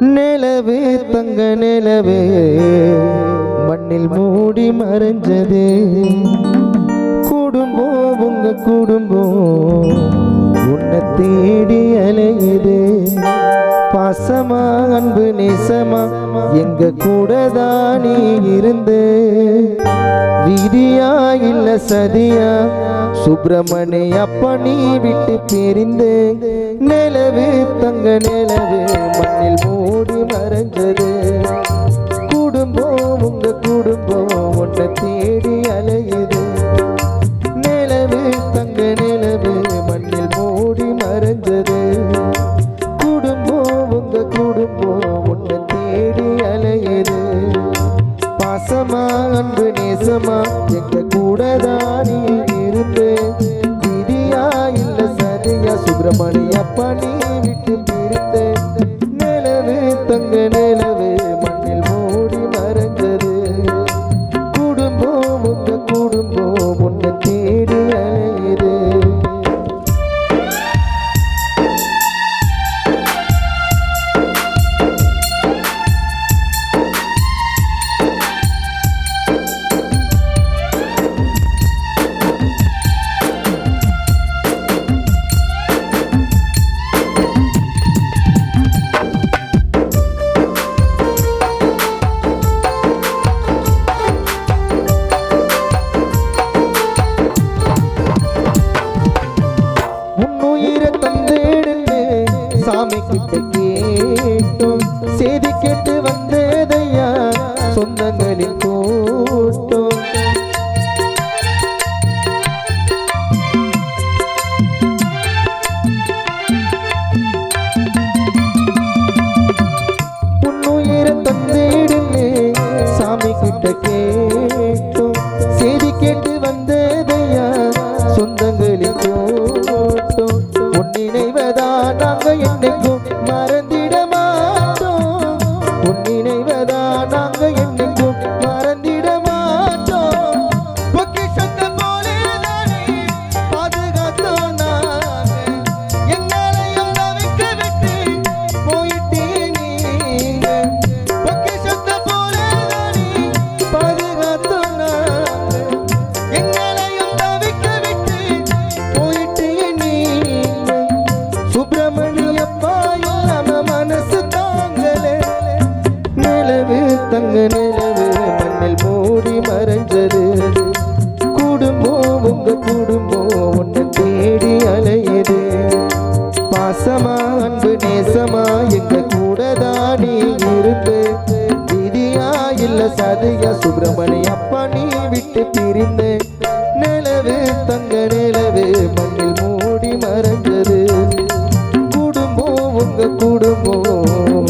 நிலவே தங்க நிலவே மண்ணில் மூடி மறைஞ்சது குடும்பம் உங்க குடும்பம் உன்னை தேடி அலையுது பாசமா அன்பு நேசமா எங்க கூட தான் நீ இருந்து விதியா இல்ல சதியா சுப்பிரமணி அப்ப நீ விட்டு பிரிந்து நிலவு தங்க நிலவு மண்ணில் மூடி மறைஞ்சது குடும்பம் உங்க குடும்பம் உன்னை தேடி அலையுது நிலவு தங்க நிலவு மண்ணில் மூடி மறைஞ்சது குடும்பம் உங்க குடும்பம் உன்னை தேடி அலையுது பாசமா அன்பு நேசமா எங்க கூட தான் நீ இருந்து விதியா இல்ல சதியா சுப்பிரமணி அப்பா நீ விட்டு பிரிந்த நிலவு தங்க நிலவு மண்ணில் மூடி மறைஞ்சது குடும்பம் உங்க குடும்பம் உன்னை தேடி அலையுது சாமி கிட்ட கேட்டோம் செய்தி கேட்டு வந்ததையா சொந்தங்களின் கூட்டம் உன்னுயிர தந்தேடுன்னு சாமி கிட்ட கேட்டோம் செய்தி கேட்டு வந்ததையா சொந்தங்களின் கூட்டம் உன் நினைவதா நாங்க என்னைக்கும் மறந்திட மாட்டோம் உன் நினைவதா நாங்க என்னைக்கும் மறந்திட மாட்டோம் பொக்கிஷத்தை போலேதானே பாதுகாத்தோம் நாங்க எங்களையும் தவிக்க விட்டு போயிட்டே நீங்க பொக்கிஷத்தை போலேதானே பாதுகாத்தோம் நாங்க எங்களையும் தவிக்க விட்டு போயிட்டே நீங்க சுப்பிரமணி அப்பா இல்லாம மனசு தாங்கலே நிலவு தங்க நிலவு மண்ணில் மூடி மறைஞ்சது குடும்பம் உங்க குடும்பம் உன்னை தேடி அலையுது பாசமா அன்பு நேசமா எங்க கூட தான் நீ இருந்து விதியா இல்ல சதியா சுப்பிரமணி அப்பா நீ விட்டு பிரிந்து நிலவு தங்க நிலவு மண்ணில் மூடி மறைஞ்சது உங்க குடும்பம்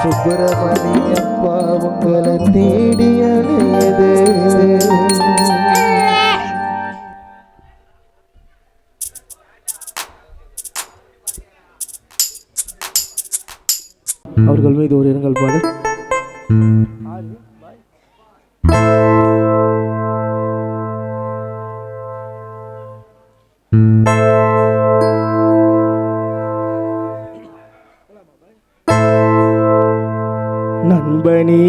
சுப்பிரமணி அப்பா உங்களை தேடி அலையுது அவர்கள் மீது ஒரு இரங்கல் பாடல். நண்பனே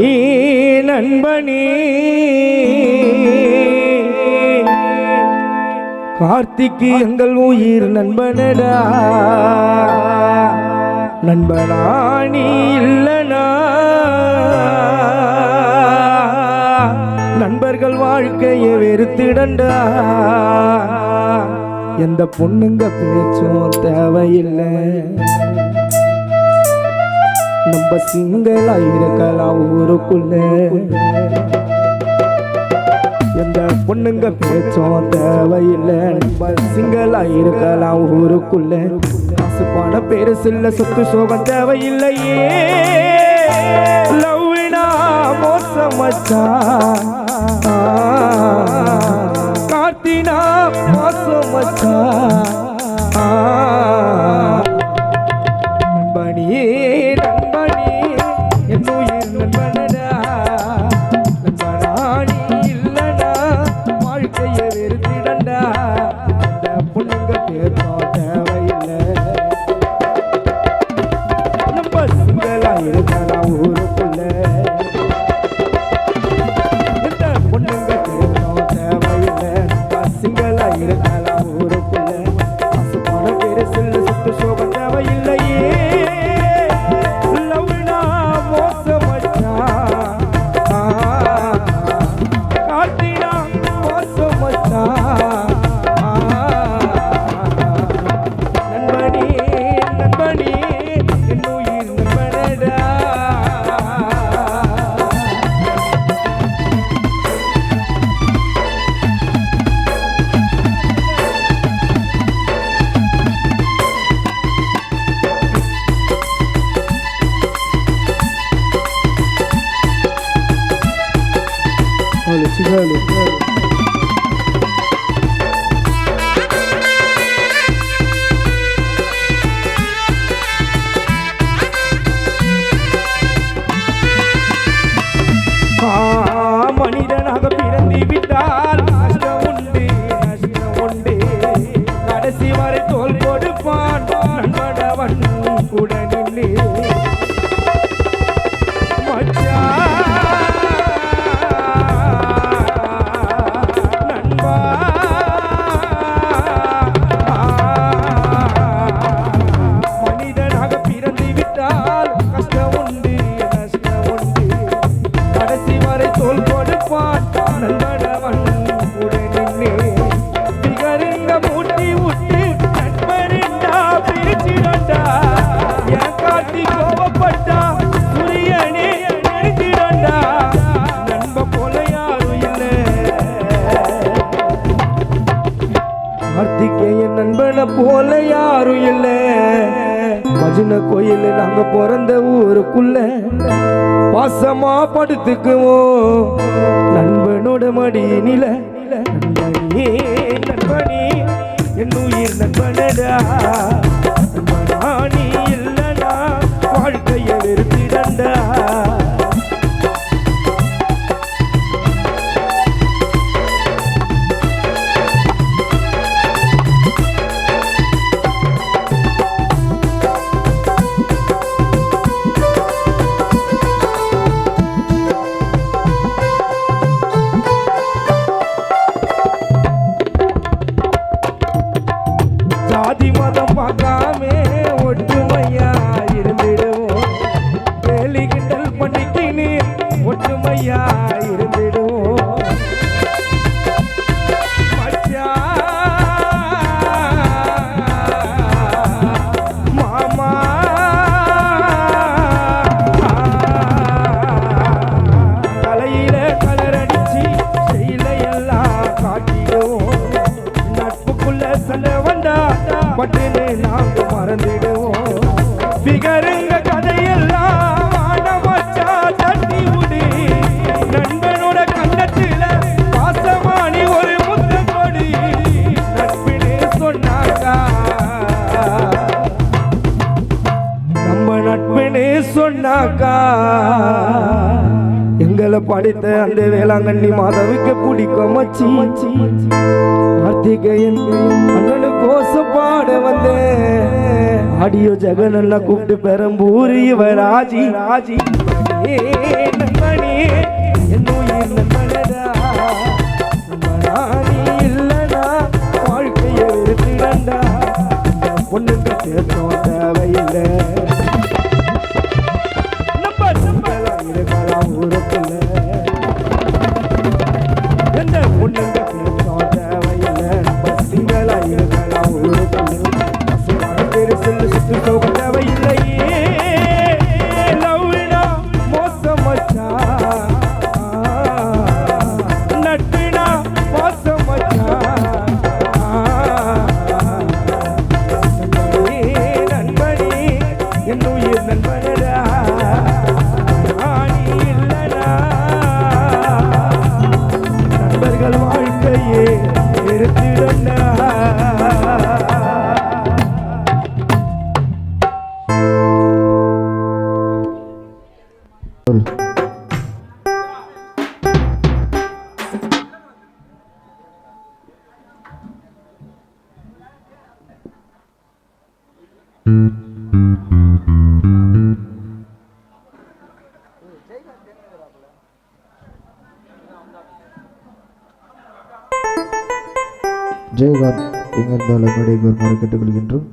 நண்பனே கார்த்திக்கு எங்கள் உயிர் நண்பனடா நண்பனா நீ இல்லனா நண்பர்கள் வாழ்க்கையை வெறுத்திடண்டா எந்த பொண்ணுங்க பேச்சும் தேவையில்லை நம்ம சிங்களா இருக்கலாம் ஊருக்குள்ள எந்த பொண்ணுங்க பேச்சும் தேவையில்லை நம்ம சிங்களா இருக்கலாம் ஊருக்குள்ள காசு பண பெருசு இல்ல சொத்து சோகம் தேவையில்லையே லவ்னா மோசம் மச்சான் கார்த்தினா மோசம் மச்சான் நண்பனியே பொண்ணு இருக்கலாம் ஊருக்குள்ள காசு பணம் பெருசில் சுத்து சோகம் தேவையில்லையே லவ்னா மோசம் மச்சான் காட்டினா மோசம் மச்சான் நண்பனே நண்பனே என் உயிர் நண்பனடா Hello. மனிதனாக பிறந்து விட்டால் நஷ்டம் உண்டு கடைசி வரை தோல் கொடுப்பான் நண்பனவன் கூட நின்று நண்பனை போல யாரும் இல்ல பஜனை கோயில் நாங்க பிறந்த ஊருக்குள்ள பாசமா படுத்துக்குவோம் நண்பனோட மடியினில நண்பனே நண்பனே என் உயிர் நண்பனடா நண்பனா நீ இல்லனா வாழ்க்கைய வெறுத்திடண்டா ஜாதி மதம் பார்க்காமே ஒற்றுமையா இருந்திடுவோம் வேலிகிண்டல் பண்ணிக்கினு ஒற்றுமையா இருந்திடுவோம் மாமா தலையில கலரடிச்சு செயலையெல்லாம் காட்டிடுவோம் நட்புக்குள்ள சண்டை வந்தா பட்டுன்னு நாங்க மறந்துடுவோம் பிகருங்க கதையெல்லாம் மச்சா தட்டி விடு நண்பனோட கண்ணத்துல பாசமானி ஒரு முத்த கொடி நட்பினு சொன்னாக்கா நம்ம நட்பினு சொன்னாக்கா எங்களை படித்த அந்த வேளாங்கண்ணி மாதவிக்கு பிடிக்கும் மச்சி கார்த்திகேயன் அண்ணனு கோச பாட வந்தேன் ஆடியோ ஜெகனல்ல கூப்பிட்டு பெரம்பூர் இவர் ராஜி நண்பனே என் உயிர் நண்பனடா நண்பனா நீ இல்லனா வாழ்க்கைய வெறுத்திடண்டா பொண்ணுங்க சேர்த்தோம் தேவையில்லை இருக்கலாம் ஊருக்குள்ள எந்த பொண்ணுங்க சேர்த்தோம் தேவையில்லை சிங்களா இருக்கலாம் ஊருக்குள்ள பெருசில் சுத்து போக தேவையில்லையே லவ்னா மோசம் மச்சான் நட்பினா மோசம் மச்சான் நண்பனே ஜெயகாந்த் எங்கிருந்தாலும் மேடைக்கு வருமாறு கேட்டுக்கொள்கின்றோம்.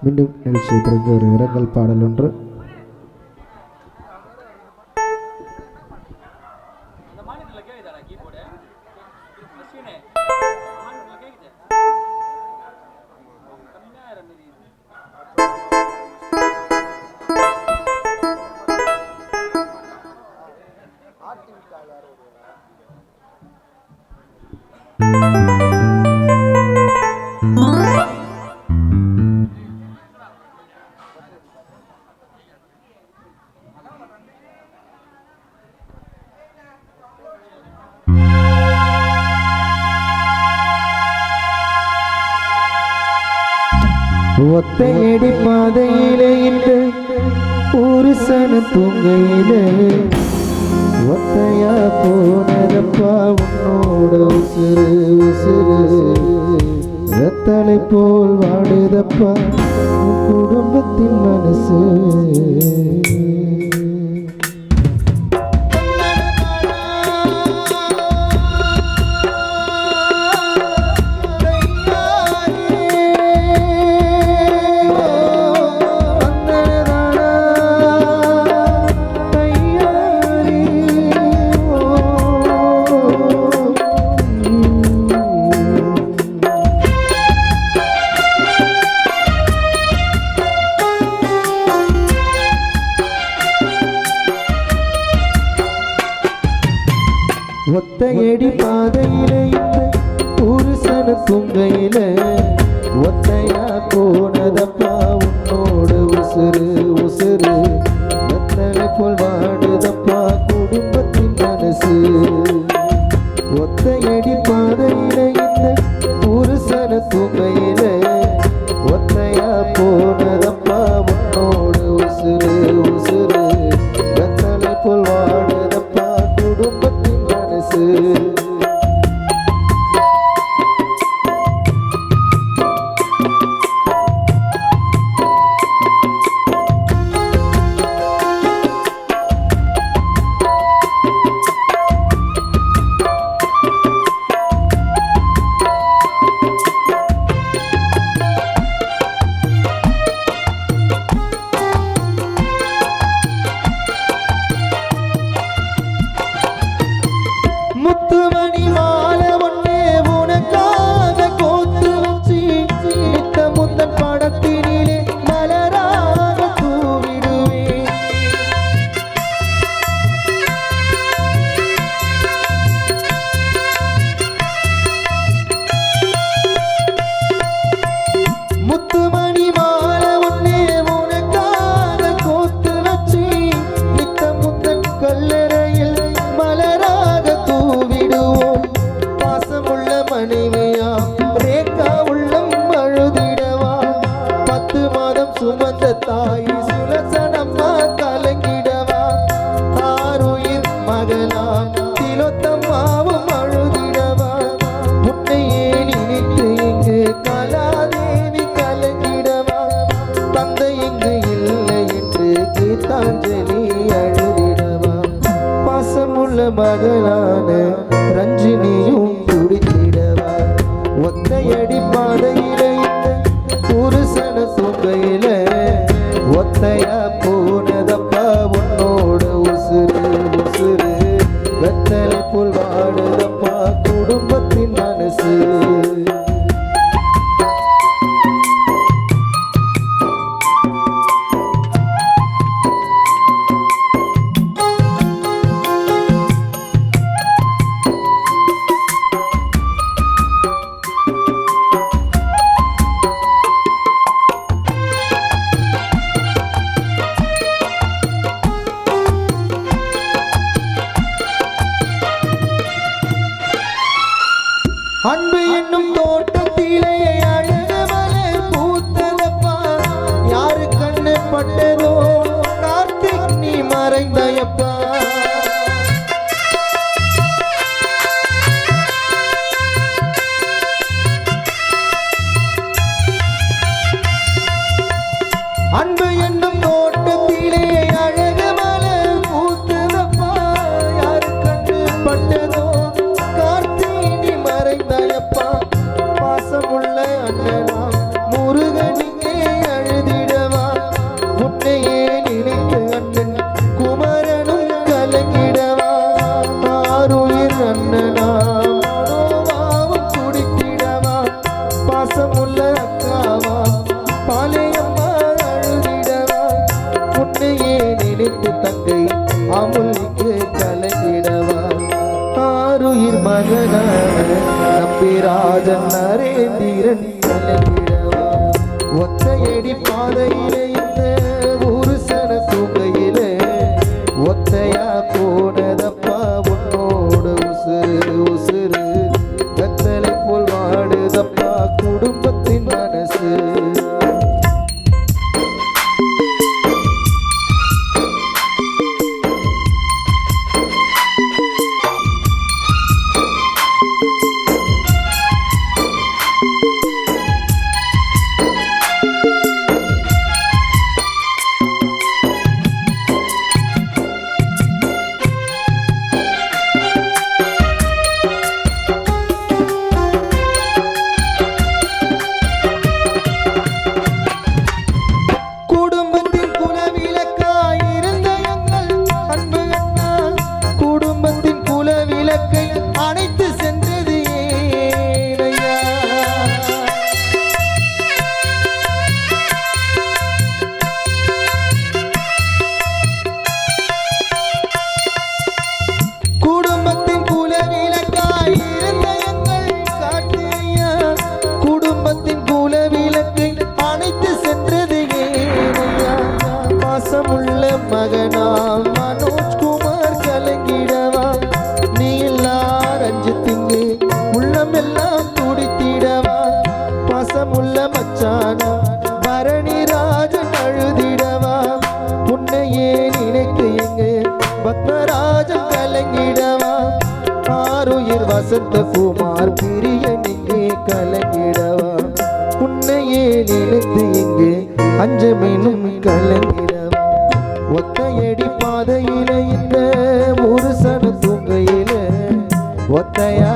மீண்டும் நிகழ்ச்சியை பிறகு ஒரு இரங்கல் பாடல் ஒன்று. ஒத்தையடி பாதையிலே இந்த புருஷன தூங்கையிலே ஒத்தையா போனதப்பா உன்னோட உசுறு உசுறு ரத்தலை போல் வாடுதப்பா குடும்பத்தின் மனசு. ஒத்தையடி பாதையிலே இந்த புருஷன துங்கையில ஒத்தையா போனதப்பா உன்னோட உசுறு உசுறு ரத்தலை போல் வாடுதப்பா குடும்பத்தின் மனசு. ஒத்தையடி பாதையிலே இந்த புருஷன துங்கையில ஒத்தையா போனதப்பா உன்னோட உசுறு உசுறு ரத்தலை போல் வாடுதப்பா குடும்பத்தின் மனசு. முத்துமணி மாலை ஒன்னே உனக்காக கோத்து வச்சு நித்த முந்தன் படத்தினிலே மலராக தூவிடுவேன். முத்துமணி மாலை ஒன்னே உனக்காக கோத்து வச்சு நித்த முந்தன் கல்லறையில் மலராக தூவிடுவோம். பாசமுள்ள மனைவியா ரேகா உள்ளம் அழுதிடவா 10 மாதம் சுமந்த தாய் சுலசனம்மா கலங்கிடவா. ஆருயிர் மகளா திலோத்தம்மாவும் அழுதிடவா. உன்னையே நினைத்து இங்கு கலாதேவி கலங்கிடவா. தந்தை இங்கு இல்லை என்று கீதாஞ்சலி அழுதிடவா. பாசமுள்ள மகளான ரஞ்சினியும் துடித்திடவா. ஒத்தையடி பாதையிலே இந்த புருஷன தூங்கையில ஒத்தையா போனதப்பா உன்னோட உசுறு உசுறு வெத்தலை போல் வாடுதப்பா குடும்பத்தின் மனசு. அன்பு என்னும் தோட்டத்திலே அழகு மலர் பூத்ததப்பா. யாரு கண்ணு பட்டதோ கார்த்திக் நீ மறைந்தயப்பா. அண்ணனா மனோவாவும் குடித்திடவா பாசமுள்ள அக்காவா பாலையம்மா அழுதிடவா உன்னையே நினைத்து தங்கை அமுலிக்கு கலங்கிடவா ஆருயிர் மகனான நம்பிராஜன் நரேந்திரன் கலங்கிடவா ஒத்தையடி பாதையிலே இந்த ஒரு சன தூங்கையிலே ஒத்தையா போனதப்பா உன்னோட உசுறு உசுறு கத்தலை போல் வாடுதப்பா குடும்பத்தின் மனசு அணைத்து சென்றது ஏனையா குடும்பத்தின் குலவிளக்காய் இருந்த எங்கள் காட்டையா குடும்பத்தின் குலவிளக்கை அணைத்து சென்றது ஏனையா பாசமுள்ள மகனா மனோஜ்குமார் கலங்கிடவா நீ ரஞ்சித்திங்கு உள்ளம் எல்லாம் துடித்திடவா பாசமுள்ள மச்சானா பரணி ராஜன் அழுதிடவா உன்னையே நினைத்து எங்கு பத்மராஜன் கலங்கிடவா ஆருயிர் வசந்த குமார் பிரியன் இங்கே கலங்கிடவா உன்னையே நினைத்து இங்கு அஞ்சமெனும் கலங்கிடவா ஒத்தையடி பாதையில இந்த ஒரு சன தூங்கையில ஒத்தையா